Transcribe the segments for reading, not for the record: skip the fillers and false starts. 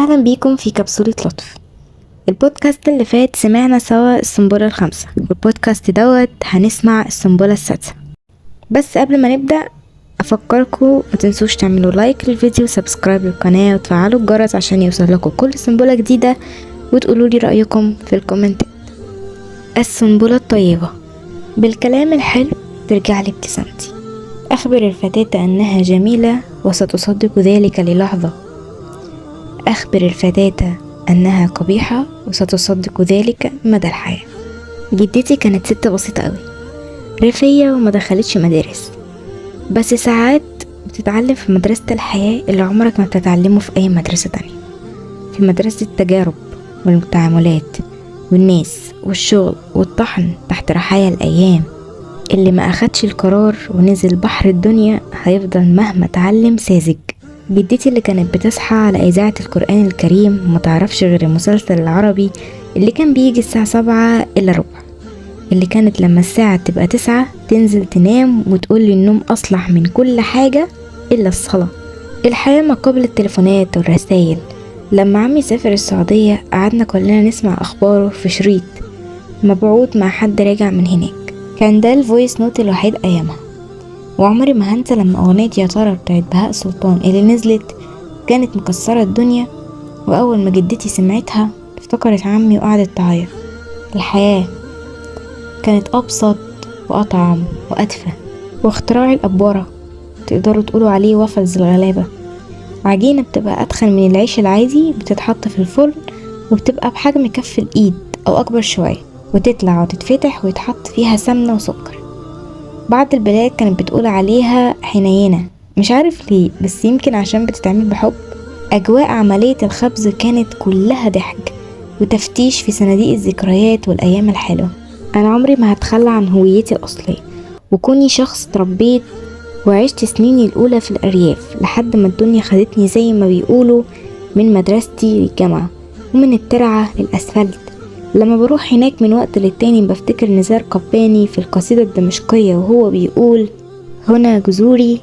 أهلا بيكم في كبسولة لطف. البودكاست اللي فات سمعنا سوا السنبلة الخامسة، والبودكاست دوت هنسمع السنبلة السادسة. بس قبل ما نبدأ أفكركم ما تنسوش تعملوا لايك للفيديو وسبسكرايب للقناة وتفعلوا الجرس عشان يوصل لكم كل سنبلة جديدة، وتقولوا لي رأيكم في الكومنتات. السنبلة الطيبة: بالكلام الحلو ترجع لي ابتسامتي، أخبر الفتاة أنها جميلة وستصدق ذلك للحظة، أخبر الفتاة أنها قبيحة وستصدق ذلك مدى الحياة. جدتي كانت ست بسيطة قوي، ريفية وما دخلتش مدارس، بس ساعات بتتعلم في مدرسة الحياة اللي عمرك ما بتتعلمه في أي مدرسة تانية، في مدرسة التجارب والتعاملات والناس والشغل والطحن تحت رحايا الأيام. اللي ما أخدش القرار ونزل بحر الدنيا هيفضل مهما اتعلم ساذج. جدتي اللي كانت بتصحى على إذاعة القرآن الكريم وما تعرفش غير المسلسل العربي اللي كان بيجي الساعة 7:15، اللي كانت لما الساعة تبقى 9 تنزل تنام وتقول لي النوم أصلح من كل حاجة إلا الصلاة. الحياة ما قبل التليفونات والرسائل. لما عمي سافر السعودية قعدنا كلنا نسمع أخباره في شريط مبعوث مع حد راجع من هناك، كان ده الفويس نوت الوحيد أيامها. وعمري ما هنسى لما أغنية يا ترى بتاعت بهاء سلطان اللي نزلت كانت مكسرة الدنيا، وأول ما جدتي سمعتها افتكرت عمي وقعدت تعيط. الحياة كانت أبسط وأطعم وأدفى، واختراع الأبورة تقدروا تقولوا عليه وفلز الغلابة، عجينة بتبقى أدخن من العيش العادي، بتتحط في الفرن وبتبقى بحجم كف الإيد أو أكبر شوية، وتطلع وتتفتح ويتحط فيها سمنة وسكر. بعض البلاد كانت بتقول عليها حنينة، مش عارف ليه، بس يمكن عشان بتتعمل بحب. أجواء عملية الخبز كانت كلها ضحك وتفتيش في صناديق الذكريات والأيام الحلوة. أنا عمري ما هتخلى عن هويتي الأصلية، وكوني شخص تربيت وعشت سنيني الأولى في الأرياف لحد ما الدنيا خدتني زي ما بيقولوا من مدرستي للجامعة ومن الترعة للأسفلت. لما بروح هناك من وقت للتاني بفتكر نزار قباني في القصيدة الدمشقية وهو بيقول: هنا جذوري،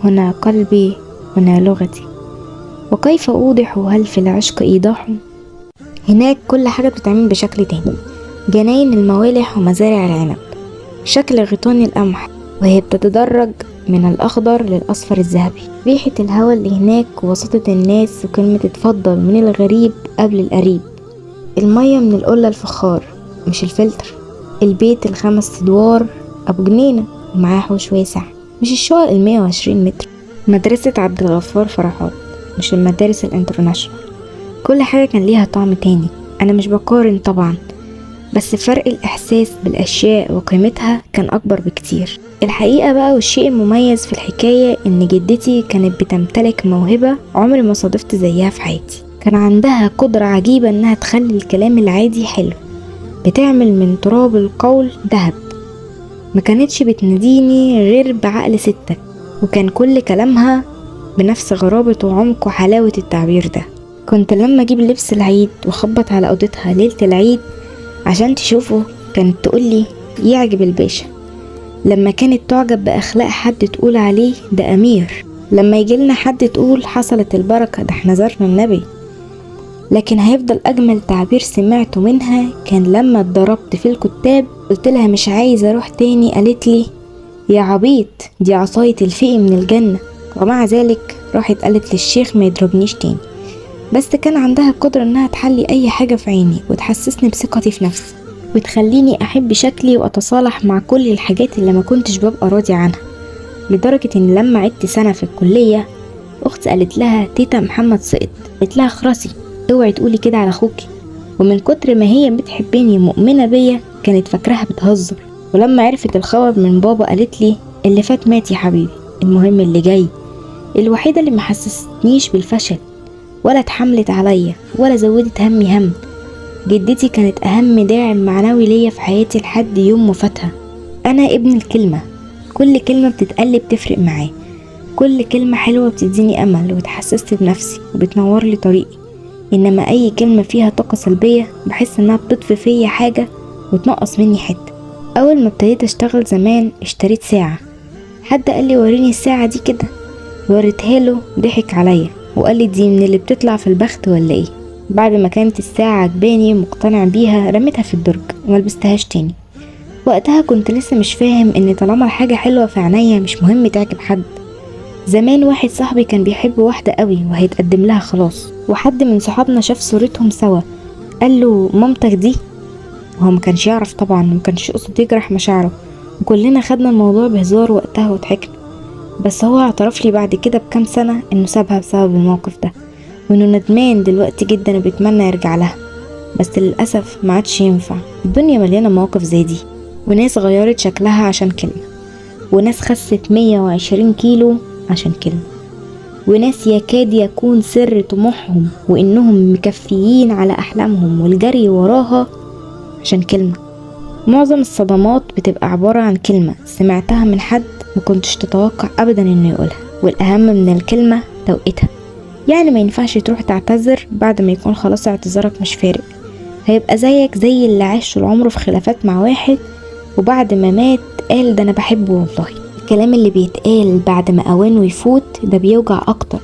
هنا قلبي، هنا لغتي، وكيف أوضح هل في العشق إيضاح. هناك كل حاجة بتتعمل بشكل تاني، جناين الموالح ومزارع العنب، شكل غيطان القمح وهي بتتدرج من الأخضر للأصفر الذهبي، ريحة الهواء اللي هناك ووسطة الناس وكلمة اتفضل من الغريب قبل القريب، المية من القلة الفخار مش الفلتر، البيت ال5 أدوار أبو جنينة ومعاه حوش واسع مش الشقق 120 متر، مدرسة عبد الغفار فرحات مش المدارس الانترناشونال. كل حاجة كان ليها طعم تاني. أنا مش بقارن طبعا، بس فرق الإحساس بالأشياء وقيمتها كان أكبر بكتير. الحقيقة بقى والشيء المميز في الحكاية إن جدتي كانت بتمتلك موهبة عمري ما صادفت زيها في حياتي. كان عندها قدرة عجيبة إنها تخلي الكلام العادي حلو، بتعمل من تراب القول ذهب. ما كانتش بتناديني غير بعقل ستك، وكان كل كلامها بنفس غرابة وعمق وحلاوة التعبير ده. كنت لما أجيب لبس العيد وخبط على أوضتها ليلة العيد عشان تشوفه كانت تقولي يعجب الباشا. لما كانت تعجب بأخلاق حد تقول عليه ده أمير. لما يجيلنا حد تقول حصلت البركة ده احنا زرنا النبي. لكن هيفضل أجمل تعبير سمعته منها كان لما اتضربت في الكتاب قلت لها مش عايزة أروح تاني، قالت لي يا عبيط دي عصاية الفقي من الجنة، ومع ذلك راحت قالت للشيخ ما يضربنيش تاني. بس كان عندها القدرة انها تحلي اي حاجة في عيني وتحسسني بثقتي في نفسي وتخليني احب شكلي واتصالح مع كل الحاجات اللي ما كنتش ببقى راضي عنها، لدرجة ان لما عدت سنة في الكلية اختي قالت لها تيتا محمد سقط، قالت لها خرسي اوعي تقولي كده على اخوكي. ومن كتر ما هي بتحبني ومؤمنة بيا كانت فاكراها بتهزر. ولما عرفت الخبر من بابا قالت لي اللي فات مات يا حبيبي، المهم اللي جاي. الوحيدة اللي ما حسستنيش بالفشل ولا اتحملت عليا ولا زودت همي هم. جدتي كانت اهم داعم معنوي ليا في حياتي لحد يوم وفاتها. انا ابن الكلمة، كل كلمة بتتقال بتفرق معايا، كل كلمة حلوة بتديني امل وبتحسسني بنفسي وبتنور لي طريقي، انما اي كلمة فيها طاقة سلبية بحس انها بتطفي فيا حاجة وتنقص مني حتة. اول ما ابتديت اشتغل زمان اشتريت ساعة، حد قال لي وريني الساعة دي كده، وريتها له ضحك عليا وقال لي دي من اللي بتطلع في البخت ولا ايه. بعد ما كانت الساعة عجباني مقتنع بيها رميتها في الدرج وملبستهاش تاني. وقتها كنت لسه مش فاهم ان طالما الحاجة حلوة في عينيا مش مهم تعجب حد. زمان واحد صاحبي كان بيحب واحدة قوي وهيتقدم لها خلاص، وحد من صحابنا شاف صورتهم سوا قال له مامتك دي، وهو ما كانش يعرف طبعا، ما كانش يقصد يجرح مشاعره، وكلنا خدنا الموضوع بهزار وقتها وضحكنا. بس هو اعترف لي بعد كده بكام سنة انه سابها بسبب الموقف ده، وانه ندمان دلوقتي جدا وبيتمنى يرجع لها، بس للأسف ما عادش ينفع. الدنيا مليانة مواقف زي دي، وناس غيرت شكلها عشان كلمة، وناس خست 120 كيلو عشان كلمة، وناس يكاد يكون سر طموحهم وانهم مكفيين على احلامهم والجري وراها عشان كلمة. معظم الصدمات بتبقى عبارة عن كلمة سمعتها من حد ما كنتش تتوقع ابدا انه يقولها، والاهم من الكلمة توقيتها. يعني ما ينفعش تروح تعتذر بعد ما يكون خلاص اعتذارك مش فارق، هيبقى زيك زي اللي عاش طول عمره في خلافات مع واحد وبعد ما مات قال ده انا بحبه والله. الكلام اللي بيتقال بعد ما اوانه يفوت ده بيوجع اكتر،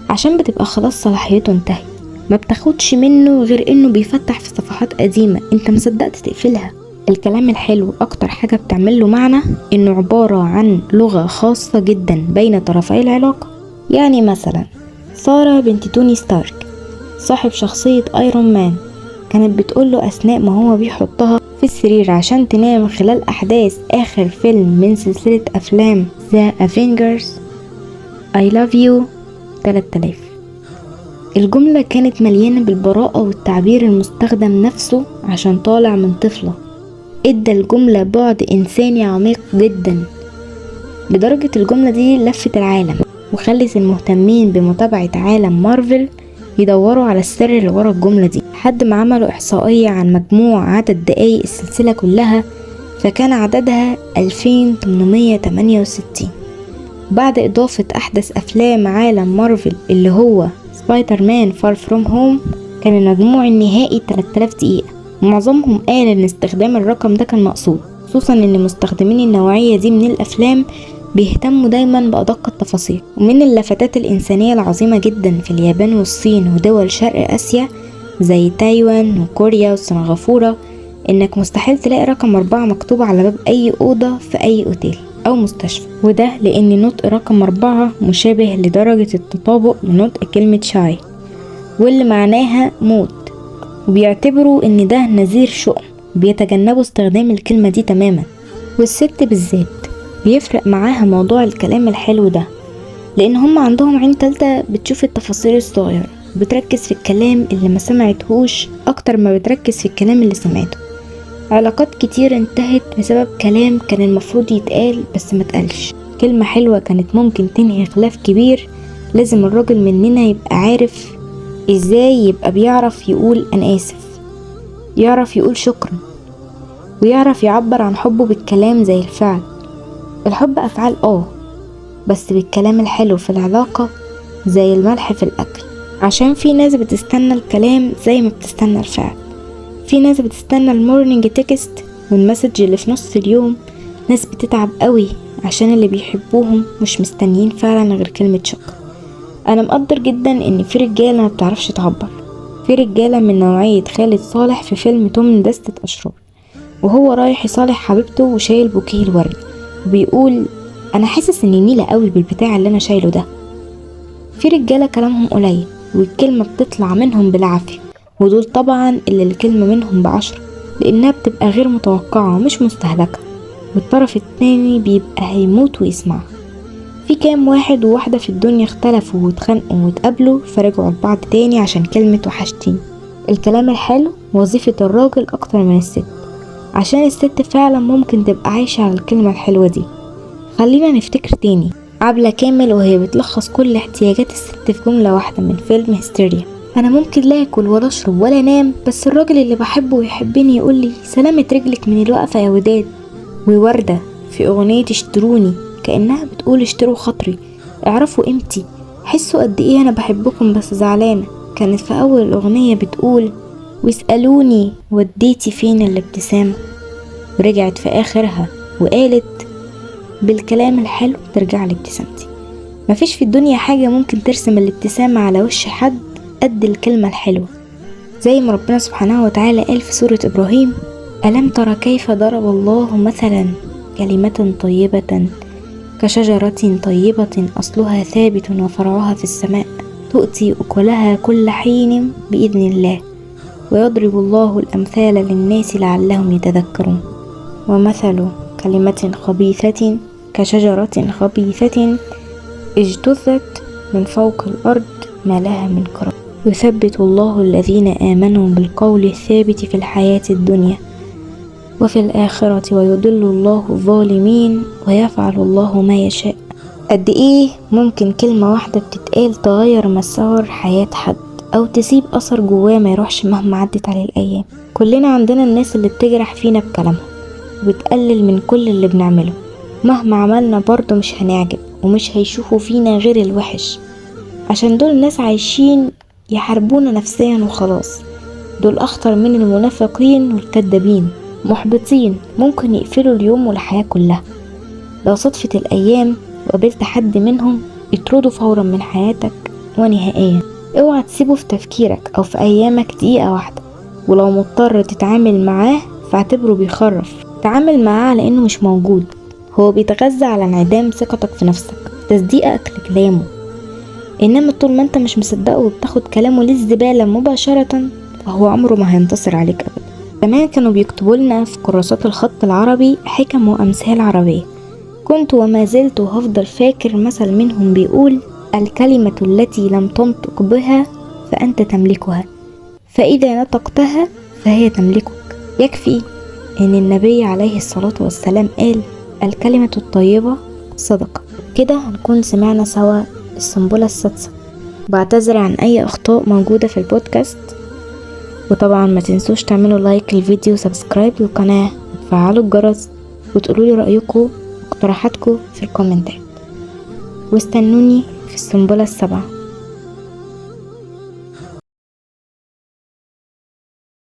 عشان بتبقى خلاص صلاحيته انتهت، ما بتاخدش منه غير انه بيفتح في صفحات قديمة انت مصدقت تقفلها. الكلام الحلو اكتر حاجة بتعمله معنى انه عبارة عن لغة خاصة جدا بين طرفي العلاقة. يعني مثلا سارة بنت توني ستارك صاحب شخصية ايرون مان كانت بتقوله اثناء ما هو بيحطها في السرير عشان تنام خلال احداث اخر فيلم من سلسلة افلام The Avengers I love you 3000. الجملة كانت مليانة بالبراءة والتعبير المستخدم نفسه عشان طالع من طفلة، ادى الجملة بعد انساني عميق جدا، لدرجة الجملة دي لفت العالم وخلت المهتمين بمتابعة عالم مارفل يدوروا على السر اللي ورا الجملة دي، لحد ما عملوا احصائية عن مجموع عدد دقايق السلسلة كلها، فكان عددها 2868. بعد اضافة احدث افلام عالم مارفل اللي هو سبايدر مان فار فروم هوم كان المجموع النهائي 3000 دقيقة. معظمهم قال ان استخدام الرقم ده كان مقصود، خصوصا ان مستخدمين النوعية دي من الافلام بيهتموا دايما بأدق التفاصيل. ومن اللفتات الإنسانية العظيمة جدا في اليابان والصين ودول شرق آسيا زي تايوان وكوريا وسنغافورة إنك مستحيل تلاقي رقم 4 مكتوب على باب أي أوضة في أي أوتيل أو مستشفى، وده لأن نطق رقم 4 مشابه لدرجة التطابق لنطق كلمة شاي واللي معناها موت، وبيعتبروا إن ده نذير شؤم، بيتجنبوا استخدام الكلمة دي تماما. والست بالذات بيفرق معاها موضوع الكلام الحلو ده، لان هم عندهم عين تالتة بتشوف التفاصيل الصغيرة، بتركز في الكلام اللي ما سمعتهوش اكتر ما بتركز في الكلام اللي سمعته. علاقات كتير انتهت بسبب كلام كان المفروض يتقال بس ما اتقالش. كلمة حلوة كانت ممكن تنهي خلاف كبير. لازم الراجل مننا يبقى عارف ازاي يبقى بيعرف يقول انا اسف، يعرف يقول شكرا، ويعرف يعبر عن حبه بالكلام زي الفعل. الحب افعال بس بالكلام الحلو في العلاقة زي الملح في الاكل، عشان في ناس بتستنى الكلام زي ما بتستنى الفعل. في ناس بتستنى المورنينج تكست والمسج اللي في نص اليوم، ناس بتتعب قوي عشان اللي بيحبوهم مش مستنيين فعلا غير كلمة شكر. انا مقدر جدا ان في رجالة ما بتعرفش تعبر، في رجالة من نوعية خالد صالح في فيلم توم دستة اشرار وهو رايح يصالح حبيبته وشايل بوكيه الورد وبيقول انا حاسس اني نيلة قوي بالبتاع اللي انا شايله ده. في رجالة كلامهم قليل والكلمة بتطلع منهم بالعافية، ودول طبعا اللي الكلمة منهم ب10 لانها بتبقى غير متوقعة ومش مستهلكة، والطرف التاني بيبقى هيموت ويسمعها. في كام واحد وواحدة في الدنيا اختلفوا واتخانقوا واتقابلوا فرجعوا لبعض تاني عشان كلمة وحشتين. الكلام الحلو وظيفة الراجل اكتر من الست، عشان الست فعلا ممكن تبقى عايشة على الكلمة الحلوة دي. خلينا نفتكر تاني عبلة كامل وهي بتلخص كل احتياجات الست في جملة واحدة من فيلم هستيريا: انا ممكن لا اكل ولا اشرب ولا انام بس الراجل اللي بحبه ويحبني يقول لي سلامة رجلك من الوقفة يا وداد. ووردة في اغنية اشتروني كأنها بتقول اشتروا خاطري، اعرفوا قيمتي، حسوا قد ايه انا بحبكم بس زعلانة، كانت في اول الاغنية بتقول واسألوني وديتي فين الابتسامة، ورجعت في اخرها وقالت بالكلام الحلو ترجع لي ابتسامتي. مفيش في الدنيا حاجة ممكن ترسم الابتسامة على وش حد قد الكلمة الحلوة، زي ما ربنا سبحانه وتعالى قال في سورة إبراهيم: ألم تر كيف ضرب الله مثلا كلمة طيبة كشجرة طيبة أصلها ثابت وفرعها في السماء تؤتي أكلها كل حين بإذن الله ويضرب الله الأمثال للناس لعلهم يتذكرون. ومثل كلمة خبيثة كشجرة خبيثة اجتثت من فوق الأرض ما لها من قرار يثبت الله الذين آمنوا بالقول الثابت في الحياة الدنيا وفي الآخرة ويضل الله الظالمين ويفعل الله ما يشاء. قد ايه ممكن كلمة واحدة بتتقال تغير مسار حياة حد او تسيب اثر جواه ما يروحش مهما عدت عليه الايام. كلنا عندنا الناس اللي بتجرح فينا بكلامها وبتقلل من كل اللي بنعمله، مهما عملنا برضو مش هنعجب ومش هيشوفوا فينا غير الوحش، عشان دول ناس عايشين يحاربونا نفسيا وخلاص. دول اخطر من المنافقين والكذابين، محبطين ممكن يقفلوا اليوم والحياة كلها. لو صدفت الايام وقابلت حد منهم يطردوا فورا من حياتك ونهائيا. اوعى تسيبه في تفكيرك او في ايامك دقيقة واحدة، ولو مضطر تتعامل معاه فاعتبره بيخرف. تعامل معاه على انه مش موجود، هو بيتغذى على انعدام ثقتك في نفسك، تصديقك لكلامه. انما طول ما انت مش مصدقه وبتاخد كلامه للزبالة مباشرة فهو عمره ما هينتصر عليك ابدا. زمان كانوا بيكتبوا لنا في كراسات الخط العربي حكم وامثال عربية، كنت وما زلت وهفضل فاكر مثل منهم بيقول: الكلمة التي لم تنطق بها فأنت تملكها، فإذا نطقتها فهي تملكك. يكفي ان النبي عليه الصلاة والسلام قال: الكلمة الطيبة صدقة. كده هنكون سمعنا سوا السنبلة السادسة. بعتذر عن اي اخطاء موجودة في البودكاست، وطبعا ما تنسوش تعملوا لايك للفيديو وسبسكرايب للقناة وتفعلوا الجرس وتقولولي رأيكم واقتراحاتكم في الكومنتات، واستنوني في السنبلة السابعة.